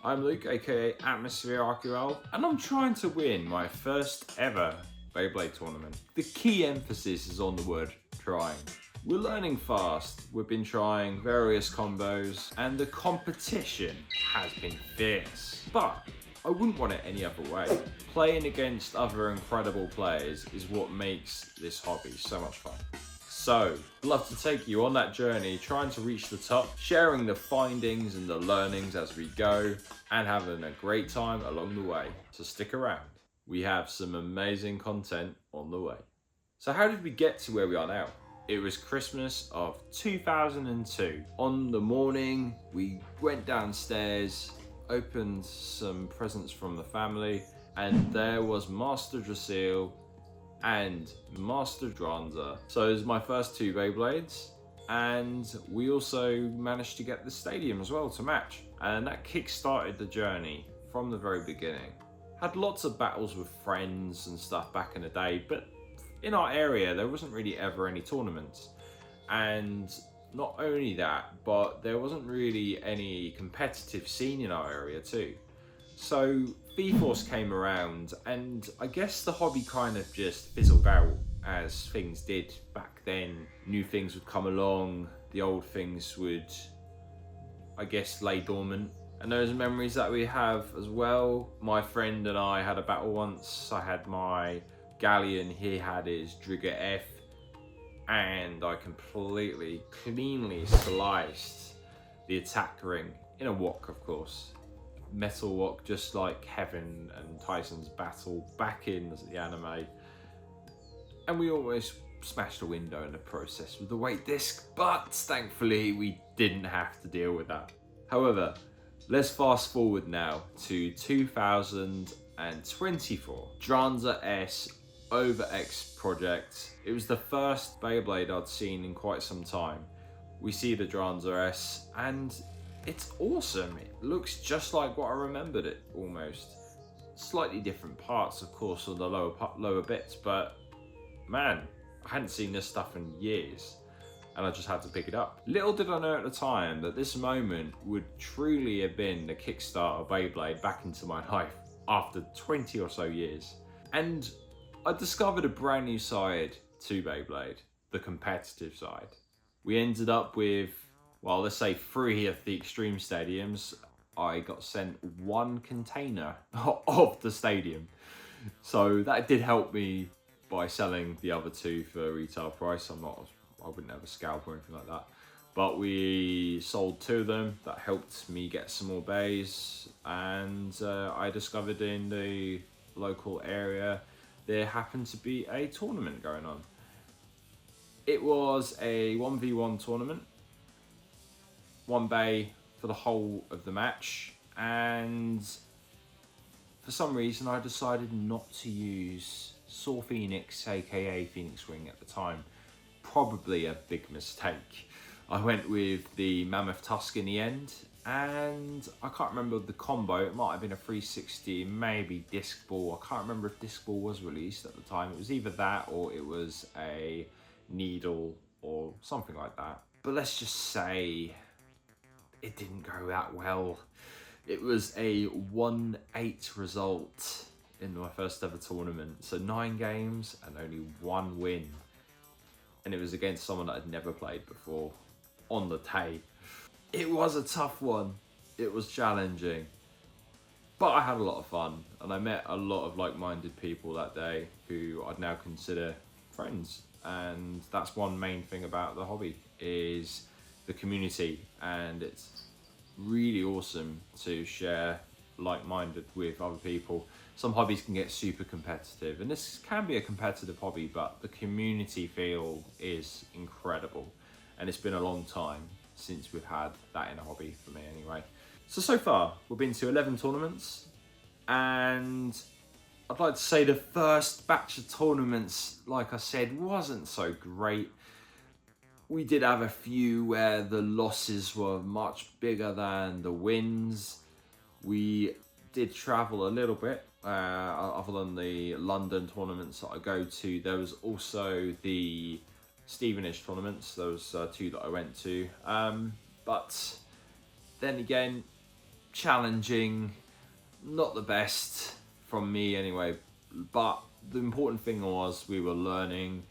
I'm Luke, aka Atmosphere RQL, and I'm trying to win my first ever Beyblade tournament. The key emphasis is on the word trying. We're learning fast, we've been trying various combos, and the competition has been fierce. But I wouldn't want it any other way. Playing against other incredible players is what makes this hobby so much fun. So, I'd love to take you on that journey, trying to reach the top, sharing the findings and the learnings as we go, and having a great time along the way. So stick around. We have some amazing content on the way. So how did we get to where we are now? It was Christmas of 2002. On the morning, we went downstairs, opened some presents from the family, and there was Master Draciel and Master Dranzer. So it was my first two Beyblades, and we also managed to get the stadium as well to match. And that kick-started the journey from the very beginning. Had lots of battles with friends and stuff back in the day, but in our area there wasn't really ever any tournaments. And not only that, but there wasn't really any competitive scene in our area too. So V-Force came around, and I guess the hobby kind of just fizzled out as things did back then. New things would come along, the old things would, I guess, lay dormant. And those memories that we have as well. My friend and I had a battle once. I had my Galleon, he had his Dranzer S, and I completely, cleanly sliced the attack ring in a wok, of course. Metal wok, just like Heaven and Tyson's battle back in the anime. And we almost smashed a window in the process with the weight disc, but thankfully we didn't have to deal with that. However, let's fast forward now to 2024. Dranzer S over X project. It was the first Beyblade I'd seen in quite some time. We see the Dranzer S and it's awesome. It looks just like what I remembered it almost. Slightly different parts, of course, on the lower bits, but man, I hadn't seen this stuff in years and I just had to pick it up. Little did I know at the time that this moment would truly have been the kickstart of Beyblade back into my life after 20 or so years. And I discovered a brand new side to Beyblade, the competitive side. We ended up with, well, let's say 3 of the extreme stadiums. I got sent 1 container of the stadium. So that did help me by selling the other 2 for retail price. I wouldn't have a scalp or anything like that. But we sold 2 of them. That helped me get some more bays. And I discovered in the local area, there happened to be a tournament going on. It was a 1v1 tournament. 1 bay for the whole of the match, and for some reason I decided not to use Saw Phoenix, aka Phoenix Wing at the time. Probably a big mistake. I went with the Mammoth Tusk in the end, and I can't remember the combo. It might have been a 360, maybe Disc Ball. I can't remember if Disc Ball was released at the time. It was either that or it was a Needle or something like that. But let's just say it didn't go that well. It was a 1-8 result in my first ever tournament. So 9 games and only 1 win. And it was against someone that I'd never played before on the tape. It was a tough one. It was challenging. But I had a lot of fun. And I met a lot of like-minded people that day who I'd now consider friends. And that's one main thing about the hobby, is the community, and it's really awesome to share like-minded with other people. Some hobbies can get super competitive, and this can be a competitive hobby, but the community feel is incredible, and it's been a long time since we've had that in a hobby, for me anyway. So far we've been to 11 tournaments, and I'd like to say the first batch of tournaments, like I said, wasn't so great. We did have a few where the losses were much bigger than the wins. We did travel a little bit, other than the London tournaments that I go to. There was also the Stevenage tournaments. There was 2 that I went to. But then again, challenging, not the best from me anyway, but the important thing was we were learning.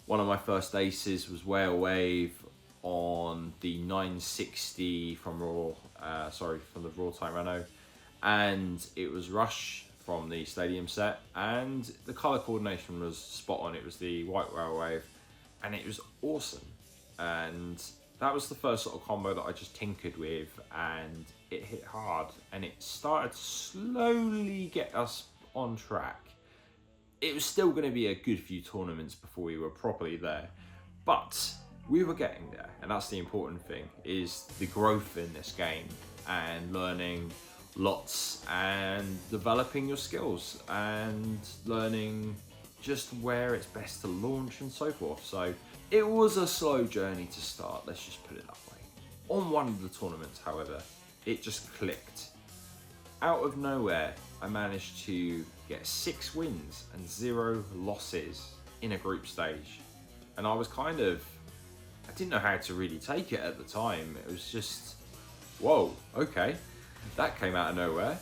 One of my first aces was Whale Wave on the 960 from from the Raw Tyranno, and it was Rush from the Stadium set, and the colour coordination was spot on. It was the white Whale Wave, and it was awesome. And that was the first sort of combo that I just tinkered with, and it hit hard, and it started to slowly get us on track. It was still going to be a good few tournaments before we were properly there, but we were getting there, and that's the important thing, is the growth in this game and learning lots and developing your skills and learning just where it's best to launch and so forth. So it was a slow journey to start, let's just put it that way. On one of the tournaments, however, it just clicked. Out of nowhere, I managed to get 6 wins and 0 losses in a group stage. And I didn't know how to really take it at the time. It was just, whoa, okay. That came out of nowhere.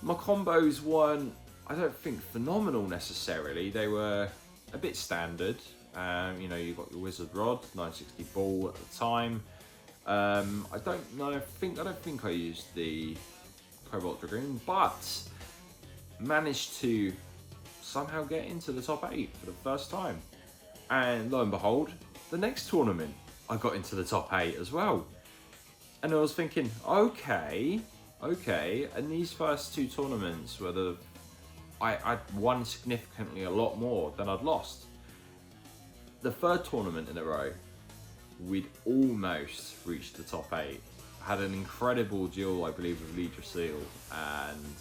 My combos weren't, I don't think, phenomenal necessarily. They were a bit standard. You know, you got your Wizard Rod, 960 ball at the time. I don't think I used the Cobalt Dragoon, but managed to somehow get into the top 8 for the first time. And lo and behold, the next tournament, I got into the top 8 as well. And I was thinking, okay, and these first 2 tournaments were I'd won significantly a lot more than I'd lost. The 3rd tournament in a row, we'd almost reached the top 8. I had an incredible duel, I believe, with Draciel, and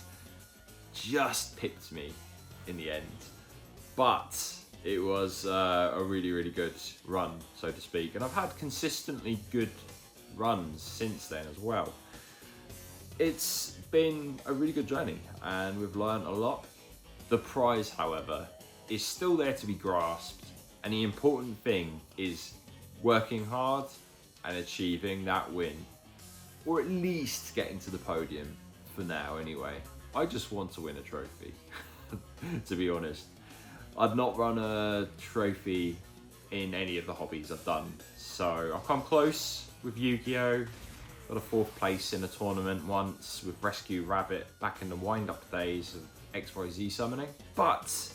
just pipped me in the end. But it was a really, really good run, so to speak. And I've had consistently good runs since then as well. It's been a really good journey, and we've learned a lot. The prize, however, is still there to be grasped, and the important thing is working hard and achieving that win, or at least getting to the podium for now anyway. I just want to win a trophy, to be honest. I've not run a trophy in any of the hobbies I've done, so I've come close with Yu-Gi-Oh! Got a 4th place in a tournament once with Rescue Rabbit back in the wind-up days of XYZ summoning. But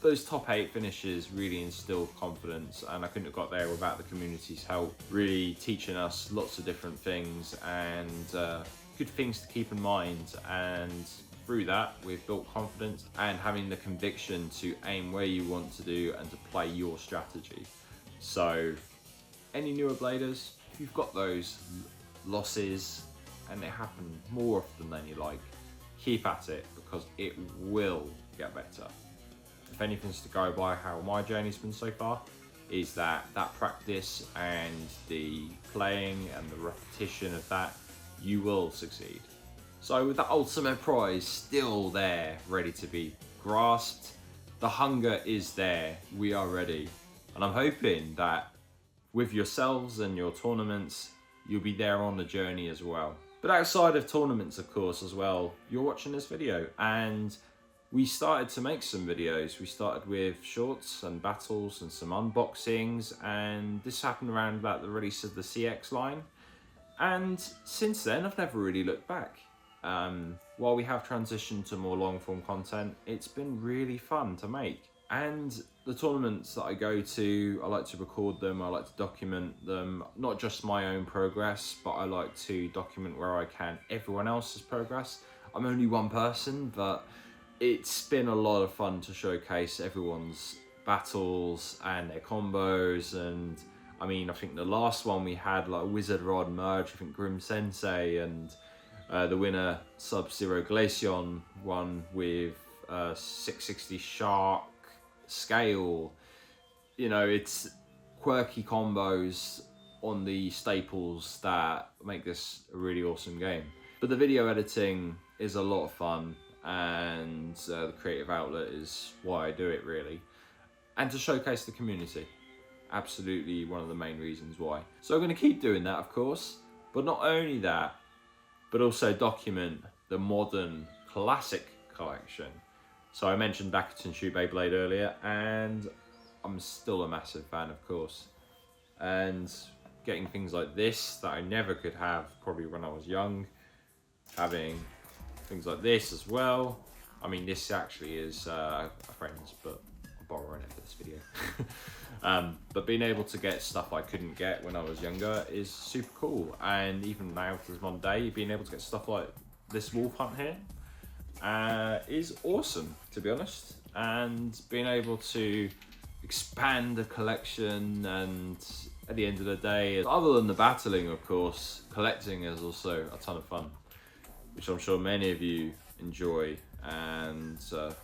those top 8 finishes really instilled confidence, and I couldn't have got there without the community's help, really teaching us lots of different things and good things to keep in mind. And through that, we've built confidence and having the conviction to aim where you want to do and to play your strategy. So any newer bladers, if you've got those losses, and they happen more often than you like, keep at it, because it will get better. If anything's to go by how my journey's been so far, is that practice and the playing and the repetition of that, you will succeed. So with the ultimate prize still there, ready to be grasped, the hunger is there, we are ready. And I'm hoping that with yourselves and your tournaments, you'll be there on the journey as well. But outside of tournaments, of course, as well, you're watching this video, and we started to make some videos. We started with shorts and battles and some unboxings, and this happened around about the release of the CX line. And since then, I've never really looked back. While we have transitioned to more long form content, it's been really fun to make. And the tournaments that I go to, I like to record them, I like to document them, not just my own progress, but I like to document where I can everyone else's progress. I'm only one person, but it's been a lot of fun to showcase everyone's battles and their combos. And I mean, I think the last one we had like Wizard Rod merge, I think Grim Sensei, and the winner Sub-Zero Glaceon won with 660 Shark scale. You know, it's quirky combos on the staples that make this a really awesome game. But the video editing is a lot of fun, and the creative outlet is why I do it, really. And to showcase the community, absolutely one of the main reasons why. So I'm going to keep doing that, of course, but not only that, but also document the modern classic collection. So I mentioned Bakuten Shoot Beyblade earlier, and I'm still a massive fan, of course. And getting things like this that I never could have probably when I was young, having things like this as well. I mean, this actually is a friend's, but I'm borrowing it for this video. But being able to get stuff I couldn't get when I was younger is super cool. And even now to this modern day, being able to get stuff like this wolf hunt here is awesome, to be honest. And being able to expand the collection, and at the end of the day, other than the battling, of course, collecting is also a ton of fun, which I'm sure many of you enjoy, and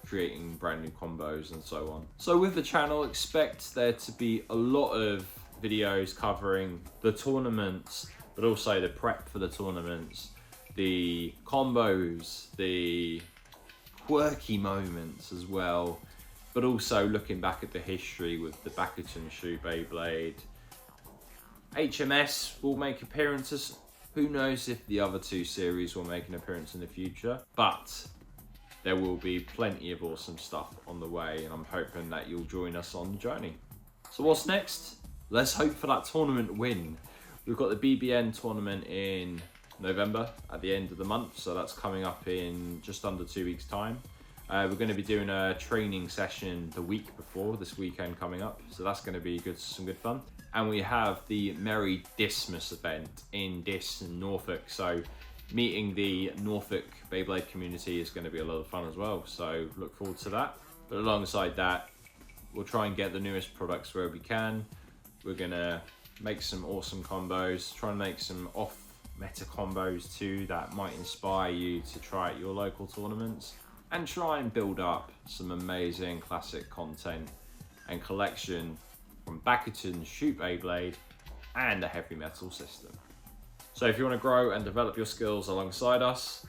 creating brand new combos and so on. So with the channel, expect there to be a lot of videos covering the tournaments, but also the prep for the tournaments, the combos, the quirky moments as well, but also looking back at the history with the Bakuten Shoot Beyblade. HMS will make appearances. Who knows if the other two series will make an appearance in the future, but there will be plenty of awesome stuff on the way, and I'm hoping that you'll join us on the journey. So what's next? Let's hope for that tournament win. We've got the BBN tournament in November at the end of the month, so that's coming up in just under 2 weeks time. We're going to be doing a training session the week before this weekend coming up, so that's going to be some good fun. And we have the Merry Dismas event in Dis in Norfolk, so meeting the Norfolk Beyblade community is going to be a lot of fun as well, so look forward to that. But alongside that, we'll try and get the newest products where we can. We're going to make some awesome combos, try and make some off-meta combos too that might inspire you to try at your local tournaments, and try and build up some amazing classic content and collection from Bakuten Shoot Beyblade and a heavy metal system. So if you want to grow and develop your skills alongside us,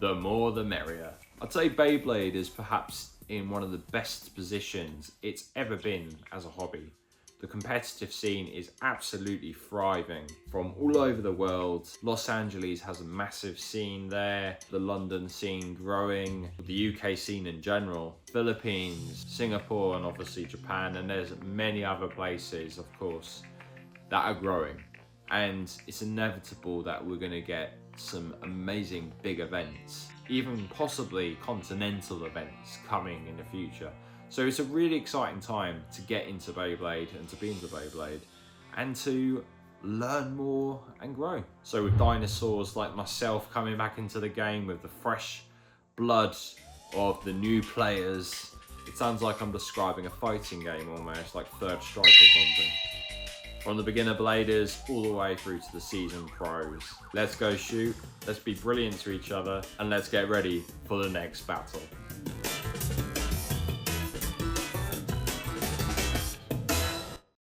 the more the merrier. I'd say Beyblade is perhaps in one of the best positions it's ever been as a hobby. The competitive scene is absolutely thriving from all over the world. Los Angeles has a massive scene there, the London scene growing, the UK scene in general, Philippines, Singapore, and obviously Japan, and there's many other places, of course, that are growing. And it's inevitable that we're going to get some amazing big events, even possibly continental events coming in the future. So it's a really exciting time to get into Beyblade and to be into Beyblade and to learn more and grow. So with dinosaurs like myself coming back into the game with the fresh blood of the new players, it sounds like I'm describing a fighting game almost, like Third Strike or something. From the beginner bladers all the way through to the seasoned pros. Let's go shoot, let's be brilliant to each other, and let's get ready for the next battle.